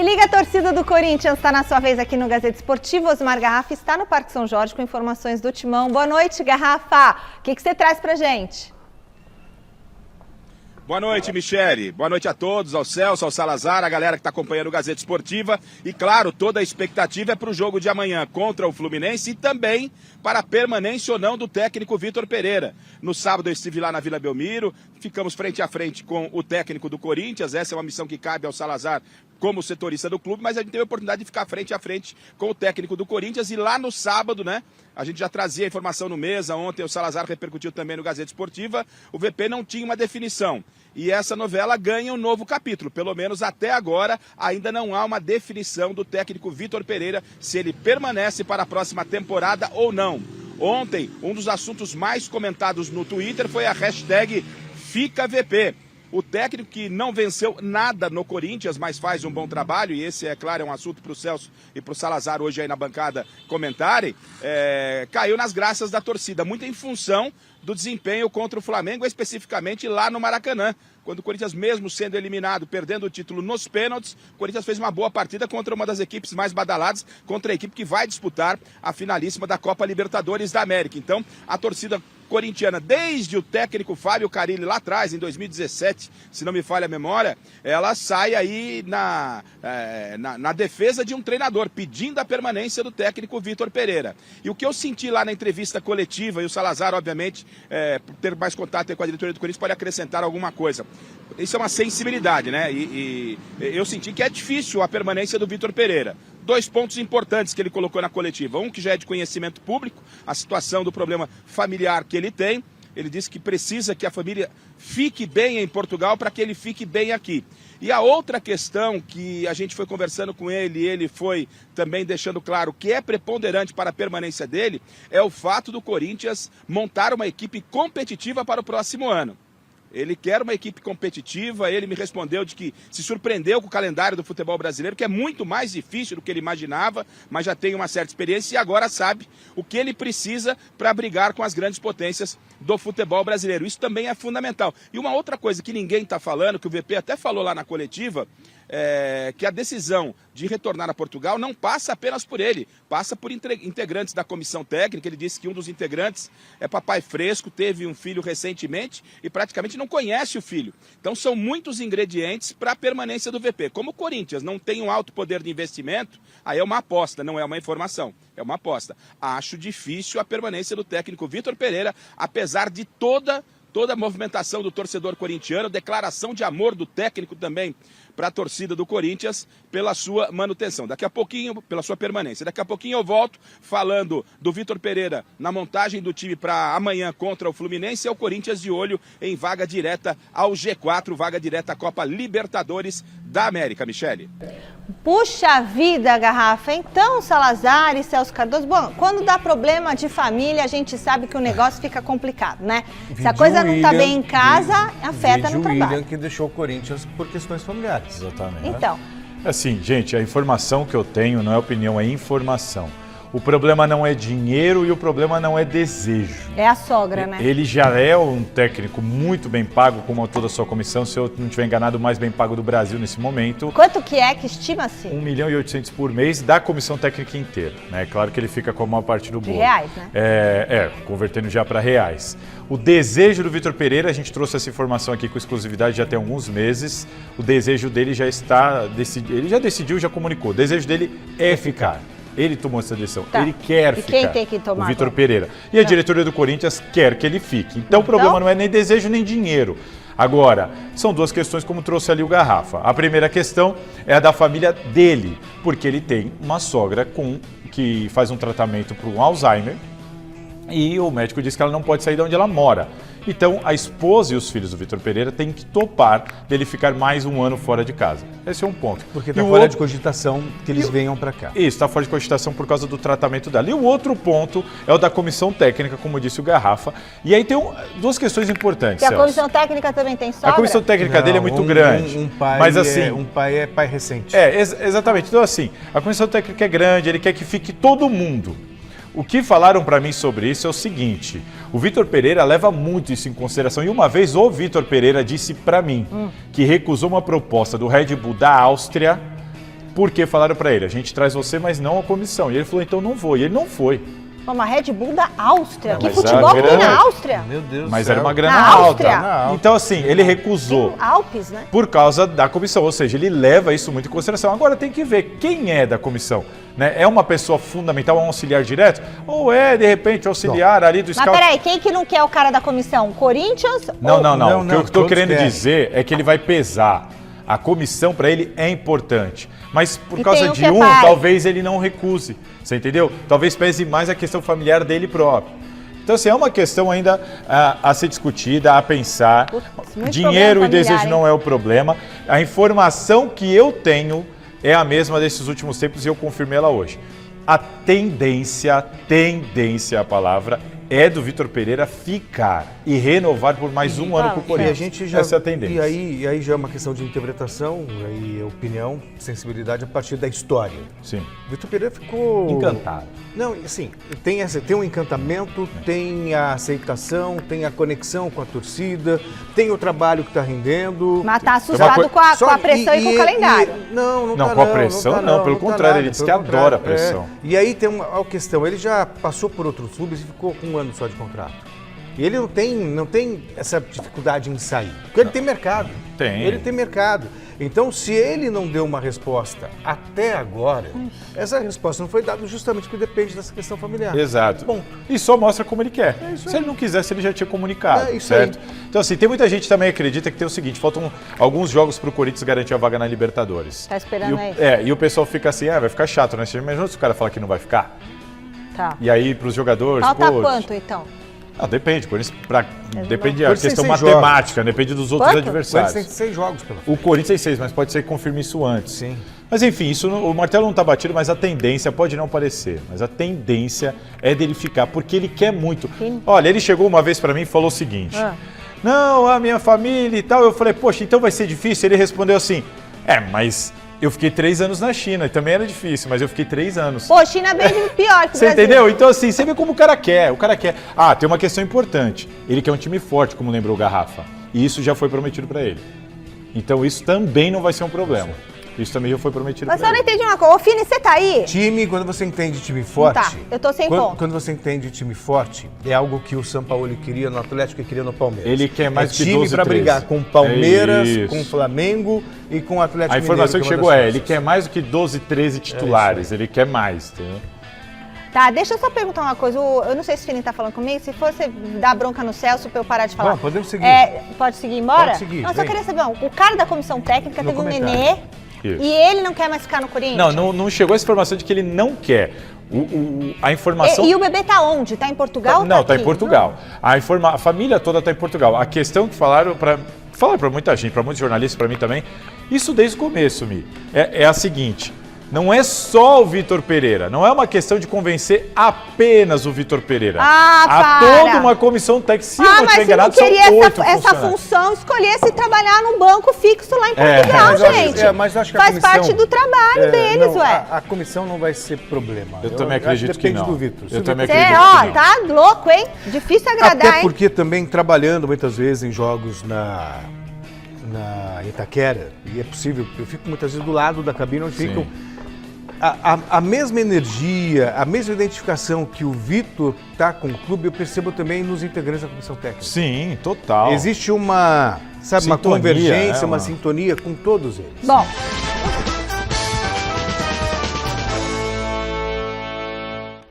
Se liga, a torcida do Corinthians está na sua vez aqui no Gazeta Esportivo. Osmar Garrafa está no Parque São Jorge com informações do Timão. Boa noite, Garrafa. O que você traz pra gente? Boa noite, Michele. Boa noite a todos, ao Celso, ao Salazar, a galera que está acompanhando o Gazeta Esportiva. E, claro, toda a expectativa é para o jogo de amanhã contra o Fluminense e também para a permanência ou não do técnico Vitor Pereira. No sábado eu estive lá na Vila Belmiro, ficamos frente a frente com o técnico do Corinthians. Essa é uma missão que cabe ao Salazar como setorista do clube, mas a gente teve a oportunidade de ficar frente a frente com o técnico do Corinthians. E lá no sábado, né, a gente já trazia a informação no Mesa, ontem o Salazar repercutiu também no Gazeta Esportiva, o VP não tinha uma definição. E essa novela ganha um novo capítulo, pelo menos até agora ainda não há uma definição do técnico Vitor Pereira, se ele permanece para a próxima temporada ou não. Ontem, um dos assuntos mais comentados no Twitter foi a hashtag FicaVP. O técnico que não venceu nada no Corinthians, mas faz um bom trabalho, e esse, é claro, é um assunto para o Celso e para o Salazar hoje aí na bancada comentarem, caiu nas graças da torcida, muito em função do desempenho contra o Flamengo, especificamente lá no Maracanã. Quando o Corinthians, mesmo sendo eliminado, perdendo o título nos pênaltis, o Corinthians fez uma boa partida contra uma das equipes mais badaladas, contra a equipe que vai disputar a finalíssima da Copa Libertadores da América. Então, a torcida corintiana, desde o técnico Fábio Carille lá atrás, em 2017, se não me falha a memória, ela sai aí na defesa de um treinador, pedindo a permanência do técnico Vitor Pereira. E o que eu senti lá na entrevista coletiva, e o Salazar, obviamente, por ter mais contato com a diretoria do Corinthians, pode acrescentar alguma coisa. Isso é uma sensibilidade, né? E eu senti que é difícil a permanência do Vitor Pereira. 2 pontos importantes que ele colocou na coletiva. Um que já é de conhecimento público, a situação do problema familiar que ele tem. Ele disse que precisa que a família fique bem em Portugal para que ele fique bem aqui. E a outra questão que a gente foi conversando com ele, e ele foi também deixando claro que é preponderante para a permanência dele, é o fato do Corinthians montar uma equipe competitiva para o próximo ano. Ele quer uma equipe competitiva, ele me respondeu de que se surpreendeu com o calendário do futebol brasileiro, que é muito mais difícil do que ele imaginava, mas já tem uma certa experiência e agora sabe o que ele precisa para brigar com as grandes potências do futebol brasileiro. Isso também é fundamental. E uma outra coisa que ninguém está falando, que o VP até falou lá na coletiva, que a decisão de retornar a Portugal não passa apenas por ele, passa por integrantes da comissão técnica. Ele disse que um dos integrantes é papai fresco, teve um filho recentemente e praticamente não conhece o filho. Então são muitos ingredientes para a permanência do VP. Como o Corinthians não tem um alto poder de investimento, aí é uma aposta, não é uma informação, é uma aposta. Acho difícil a permanência do técnico Vitor Pereira, apesar de toda a movimentação do torcedor corintiano, declaração de amor do técnico também para a torcida do Corinthians pela sua manutenção. Daqui a pouquinho, pela sua permanência. Daqui a pouquinho eu volto falando do Vitor Pereira na montagem do time para amanhã contra o Fluminense. É o Corinthians de olho em vaga direta ao G4, vaga direta à Copa Libertadores da América, Michele. Puxa vida, Garrafa. Então, Salazar e Celso Cardoso, bom, quando dá problema de família, a gente sabe que o negócio fica complicado, né? Se a coisa não tá bem em casa, afeta no trabalho. O William que deixou o Corinthians por questões familiares, exatamente. Então. Assim, gente, a informação que eu tenho não é opinião, é informação. O problema não é dinheiro e o problema não é desejo. É a sogra, né? Ele já é um técnico muito bem pago, como toda a sua comissão, se eu não estiver enganado, o mais bem pago do Brasil nesse momento. Quanto que é que estima-se? 1.800.000 por mês da comissão técnica inteira, né? Claro que ele fica com a maior parte do bolo. De reais, né? Convertendo já para reais. O desejo do Vitor Pereira, a gente trouxe essa informação aqui com exclusividade já tem alguns meses. O desejo dele já está decidido, ele já decidiu, já comunicou. O desejo dele é ficar. Ele tomou essa decisão, ele quer ficar. E quem tem que tomar? O Vitor Pereira. E a diretoria do Corinthians quer que ele fique. Então o problema não é nem desejo nem dinheiro. Agora, são 2 questões como trouxe ali o Garrafa. A primeira questão é a da família dele, porque ele tem uma sogra que faz um tratamento para um Alzheimer e o médico diz que ela não pode sair de onde ela mora. Então, a esposa e os filhos do Vitor Pereira têm que topar dele ficar mais um ano fora de casa. Esse é um ponto. Porque está fora de cogitação que eles venham para cá. Isso, está fora de cogitação por causa do tratamento dela. E o outro ponto é o da comissão técnica, como disse o Garrafa. E aí tem 2 questões importantes, Celso. A comissão técnica também tem sogra? A comissão técnica dele é muito grande. Um pai mas, assim, um pai é pai recente. Exatamente. Então, assim, a comissão técnica é grande, ele quer que fique todo mundo. O que falaram para mim sobre isso é o seguinte: o Vitor Pereira leva muito isso em consideração. E uma vez o Vitor Pereira disse para mim que recusou uma proposta do Red Bull da Áustria Porque falaram para ele, a gente traz você, mas não a comissão. E ele falou, então não vou. E ele não foi. Uma Red Bull da Áustria. Que mas futebol a tem grana- na Áustria? Meu Deus do Mas céu. era uma grana Na alta. Áustria? Então, assim, ele recusou. Alpes, né? Por causa da comissão, ou seja, ele leva isso muito em consideração. Agora tem que ver quem é da comissão, né? É uma pessoa fundamental, um auxiliar direto? Ou é, de repente, auxiliar ali do Mas scout? peraí, quem que não quer o cara da comissão? Corinthians? Não, ou... não, não. Não, O que eu estou todos querendo querem. dizer é que ele vai pesar. A comissão para ele é importante. Mas por E causa tem o de que é um, pai. talvez ele não recuse. Você entendeu? Talvez pese mais a questão familiar dele próprio. Então, assim, é uma questão ainda a ser discutida, a pensar. Putz, muito Dinheiro problema e desejo familiar, não é o problema. A informação que eu tenho é a mesma desses últimos tempos e eu confirmei ela hoje. A tendência a palavra, é do Vitor Pereira ficar e renovar por mais um ano com o E a Corinthians. gente já, Essa é a tendência. E aí já é uma questão de interpretação, aí opinião, sensibilidade a partir da história. Sim. Vitor Pereira ficou... Encantado. Não, assim, tem um encantamento, tem a aceitação, tem a conexão com a torcida, tem o trabalho que está rendendo. Mas tá assustado com a pressão e com o calendário. Não Não, tá com a pressão não, pelo contrário, ele disse que adora a pressão. E aí tem uma questão, ele já passou por outros clubes e ficou com um ano só de contrato. E ele não tem essa dificuldade em sair, porque ele tem mercado. Tem. Ele tem mercado. Então, se ele não deu uma resposta até agora, essa resposta não foi dada justamente porque depende dessa questão familiar. Exato. Bom. E só mostra como ele quer. isso Se ele não quisesse, ele já tinha comunicado, É isso certo? aí. Então, assim, tem muita gente que também acredita que tem o seguinte, faltam alguns jogos para o Corinthians garantir a vaga na Libertadores. Tá esperando aí. E o pessoal fica assim, vai ficar chato, né? Você imagina se o cara falar que não vai ficar? Tá. E aí, para os jogadores... Falta pô, quanto, então? Não, depende. Depende da Corinthians questão tem 6 matemática, depende dos outros Quanto? O Corinthians adversários. tem 6 jogos pela frente. O Corinthians tem 6, mas pode ser que confirme isso antes. Sim. Mas enfim, o martelo não está batido, mas a tendência, pode não parecer, mas a tendência é dele ficar, porque ele quer muito. Sim. Olha, ele chegou uma vez para mim e falou o seguinte, não, a minha família e tal, eu falei, poxa, então vai ser difícil? Ele respondeu assim, mas eu fiquei 3 anos na China, e também era difícil, mas eu fiquei 3 anos. Pô, China é bem pior que o Você Brasil. entendeu? Então, assim, você vê como o cara quer. Ah, tem uma questão importante. Ele quer um time forte, como lembrou o Garrafa. E isso já foi prometido para ele. Então, isso também não vai ser um problema. Isso também já foi prometido Mas para só não ele. entendi uma coisa. Ô, Fini, você tá aí? Time, quando você entende time forte... Tá, eu tô sem ponto. Quando você entende time forte, é algo que o Sampaoli queria no Atlético e queria no Palmeiras. Ele quer mais que time 12, para 13. brigar com o Palmeiras, É isso. com o Flamengo e com o Atlético A informação que Mineiro, chegou é uma das ele forças. quer mais do que 12, 13 titulares. Ele quer mais, entendeu? Tá, deixa eu só perguntar uma coisa. Eu não sei se o Fini tá falando comigo. Se for você dar bronca no Celso pra eu parar de falar. Não, podemos seguir. Pode seguir embora? Pode seguir, Não, só vem. queria saber, o cara da comissão técnica No teve um comentário. nenê Isso. e ele não quer mais ficar no Corinthians? Não chegou essa informação de que ele não quer. A informação... E o bebê tá onde? Tá em Portugal? ou Não, tá aqui? em Portugal. A família toda tá em Portugal. A questão que falaram para muita gente, para muitos jornalistas, para mim também, isso desde o começo, Mi, é a seguinte. Não é só o Vitor Pereira, não é uma questão de convencer apenas o Vitor Pereira. Ah, Há para. toda uma comissão técnica, se eu não mas estiver se não enganado, são queria 8 essa funcionários. função, escolhesse trabalhar num banco fixo lá em É, Portugal, mas eu acho- gente. mas eu acho que a Faz comissão- parte do trabalho deles, não, ué. A comissão não vai ser problema. Eu também acredito acho que depende não. do Vitor. Se Eu o também Vitor- Você, acredito que não. tá louco, hein? Difícil agradar, Até hein? porque também trabalhando muitas vezes em jogos na Itaquera, e é possível, eu fico muitas vezes do lado da cabine onde Sim. ficam a mesma energia, a mesma identificação que o Vitor tá com o clube, eu percebo também nos integrantes da comissão técnica. Sim, total. Existe uma Sintonia, convergência, é, uma uma- sintonia com todos eles. Bom,